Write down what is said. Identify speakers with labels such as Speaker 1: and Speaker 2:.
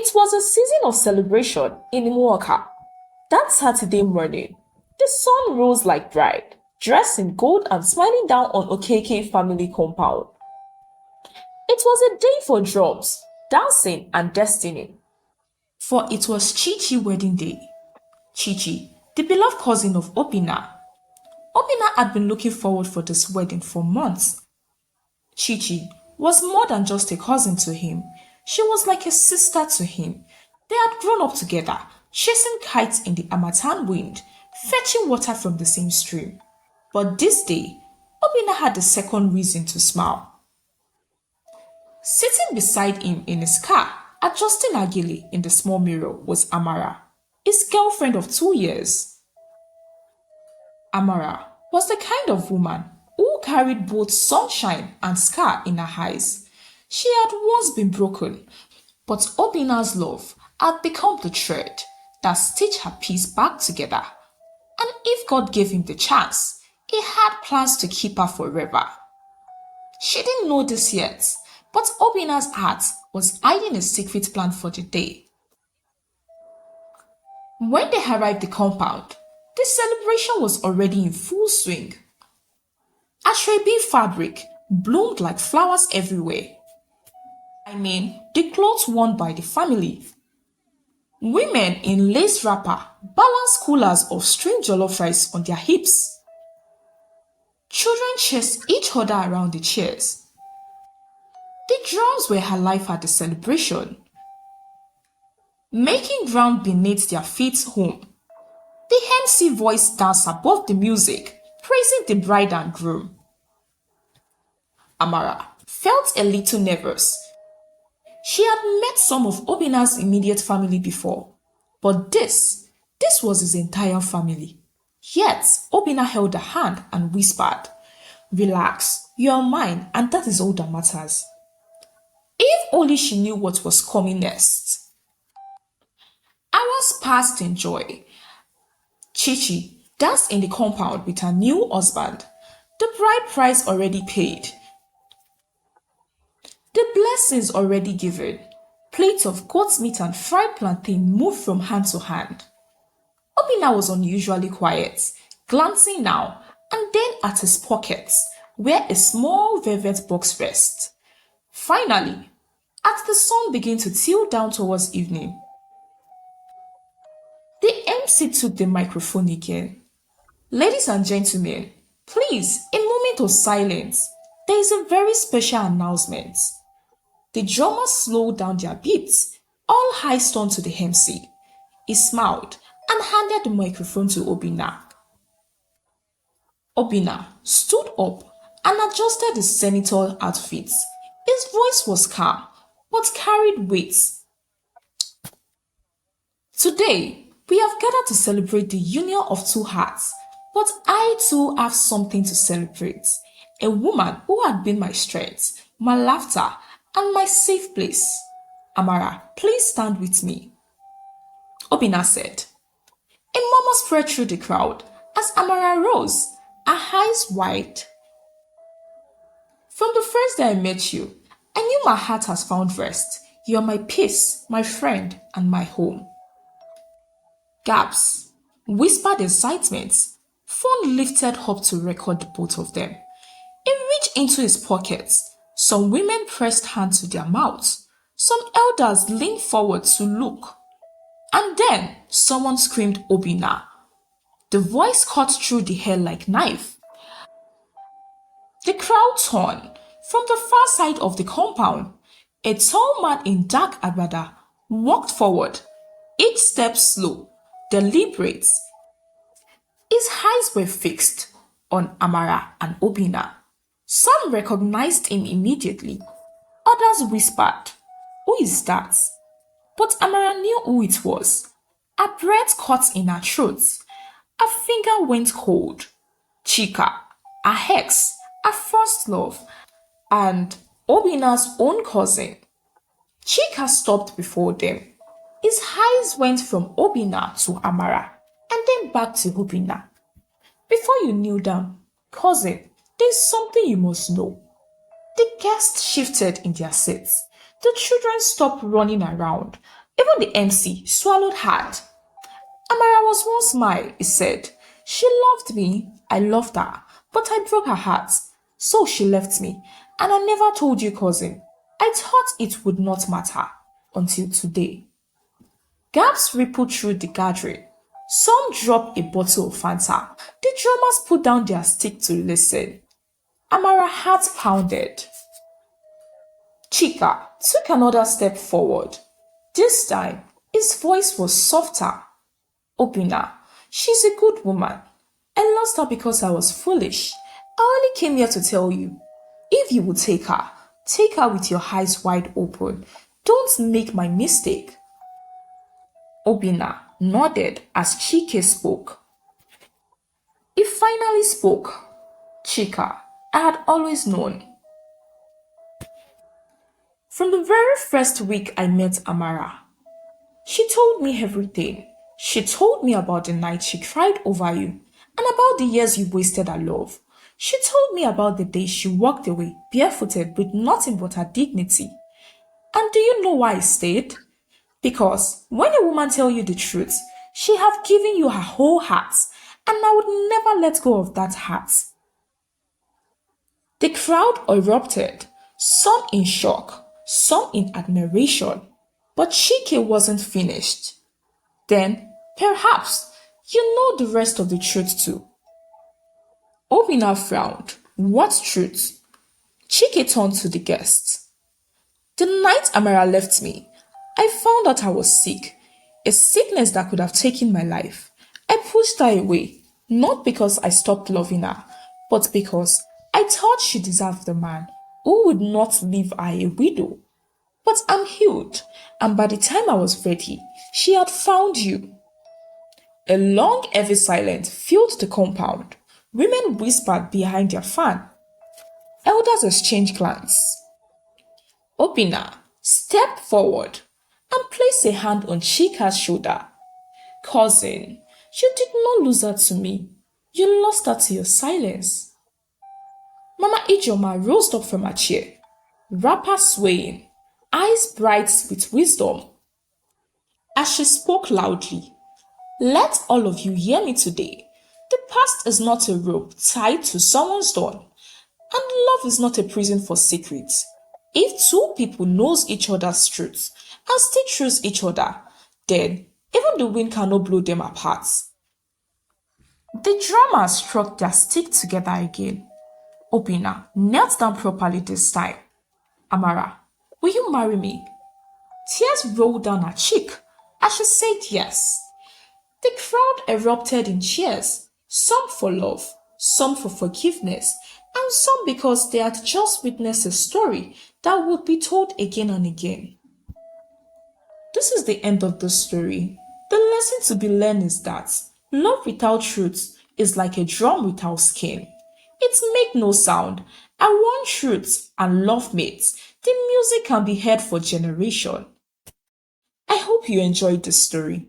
Speaker 1: It was a season of celebration in Imuoka. That Saturday morning, the sun rose like bride, dressed in gold and smiling down on Okeke family compound. It was a day for drums, dancing and destiny. For it was Chichi wedding day. Chichi, the beloved cousin of Obina. Obina had been looking forward for this wedding for months. Chichi was more than just a cousin to him. She was like a sister to him. They had grown up together, chasing kites in the Amatan wind, fetching water from the same stream. But this day, Obina had a second reason to smile. Sitting beside him in his car, adjusting Agili in the small mirror, was Amara, his girlfriend of 2 years. Amara was the kind of woman who carried both sunshine and scar in her eyes. She had once been broken, but Obina's love had become the thread that stitched her piece back together. And if God gave him the chance, he had plans to keep her forever. She didn't know this yet, but Obina's heart was hiding a secret plan for the day. When they arrived at the compound, the celebration was already in full swing. Reby fabric bloomed like flowers everywhere. The clothes worn by the family. Women in lace wrapper balanced coolers of string jollof rice on their hips. Children chased each other around the chairs. The drums were alive at the celebration, making ground beneath their feet home. The MC voice danced above the music, praising the bride and groom. Amara felt a little nervous. She had met some of Obina's immediate family before, but this was his entire family. Yet, Obina held her hand and whispered, "Relax, you are mine and that is all that matters." If only she knew what was coming next. Hours passed in joy. Chichi danced in the compound with her new husband, the bride price already paid. The blessings already given. Plates of goat's meat and fried plantain moved from hand to hand. Obina was unusually quiet, glancing now and then at his pockets, where a small velvet box rests. Finally, as the sun began to tilt down towards evening, the MC took the microphone again. "Ladies and gentlemen, please, a moment of silence. There is a very special announcement." The drummers slowed down their beats, all eyes turned to the MC. He smiled and handed the microphone to Obina. Obina stood up and adjusted his senator outfit. His voice was calm, but carried weight. "Today, we have gathered to celebrate the union of two hearts, but I too have something to celebrate. A woman who had been my strength, my laughter, and my safe place. Amara, please stand with me," Obina said. A murmur spread through the crowd as Amara rose, her eyes wide. "From the first day I met you, I knew my heart has found rest. You are my peace, my friend, and my home." Gaps, whispered excitement. Phone lifted up to record both of them. He reached into his pockets. Some women pressed hands to their mouths. Some elders leaned forward to look. And then someone screamed Obina. The voice cut through the air like knife. The crowd turned. From the far side of the compound, a tall man in dark agbada walked forward, each step slow, deliberate. His eyes were fixed on Amara and Obina. Some recognized him immediately. Others whispered, "Who is that?" But Amara knew who it was. Her breath caught in her throat. Her finger went cold. Chika, her ex, her first love, and Obina's own cousin. Chika stopped before them. His eyes went from Obina to Amara and then back to Obina. "Before you kneel down, cousin, there's something you must know." The guests shifted in their seats. The children stopped running around. Even the MC swallowed hard. Amara was once mine, he said. She loved me, I loved her, but I broke her heart. So she left me, and I never told you, cousin. I thought it would not matter until today. Gaps rippled through the gathering. Some dropped a bottle of Fanta. The drummers put down their stick to listen. Amara's heart pounded. Chika took another step forward. This time, his voice was softer. Obina, she's a good woman. I lost her because I was foolish. I only came here to tell you, if you will take her with your eyes wide open. Don't make my mistake. Obina nodded as Chike spoke. He finally spoke. Chika, I had always known. From the very first week I met Amara, she told me everything. She told me about the night she cried over you and about the years you wasted her love. She told me about the day she walked away barefooted with nothing but her dignity. And do you know why I stayed? Because when a woman tells you the truth, she have given you her whole heart, and I would never let go of that heart. The crowd erupted, some in shock, some in admiration, but Chike wasn't finished. Then, perhaps, you know the rest of the truth too. Obina frowned. What truth? Chike turned to the guests. The night Amara left me, I found out I was sick, a sickness that could have taken my life. I pushed her away, not because I stopped loving her, but because I thought she deserved a man who would not leave her a widow. But I'm healed, and by the time I was ready, she had found you. A long, heavy silence filled the compound. Women whispered behind their fan. Elders exchanged glances. Obina stepped forward and placed a hand on Chika's shoulder. Cousin, you did not lose her to me. You lost her to your silence. Mama Ijoma rose up from her chair, wrapper swaying, eyes bright with wisdom. As she spoke loudly, let all of you hear me today. The past is not a rope tied to someone's door, and love is not a prison for secrets. If two people knows each other's truths and still choose each other, then even the wind cannot blow them apart. The drummers struck their stick together again. Obina knelt down properly this time. Amara, will you marry me? Tears rolled down her cheek as she said yes. The crowd erupted in cheers, some for love, some for forgiveness, and some because they had just witnessed a story that would be told again and again. This is the end of the story. The lesson to be learned is that love without truth is like a drum without skin. It makes no sound, and one truth and love mates, the music can be heard for generations. I hope you enjoyed this story.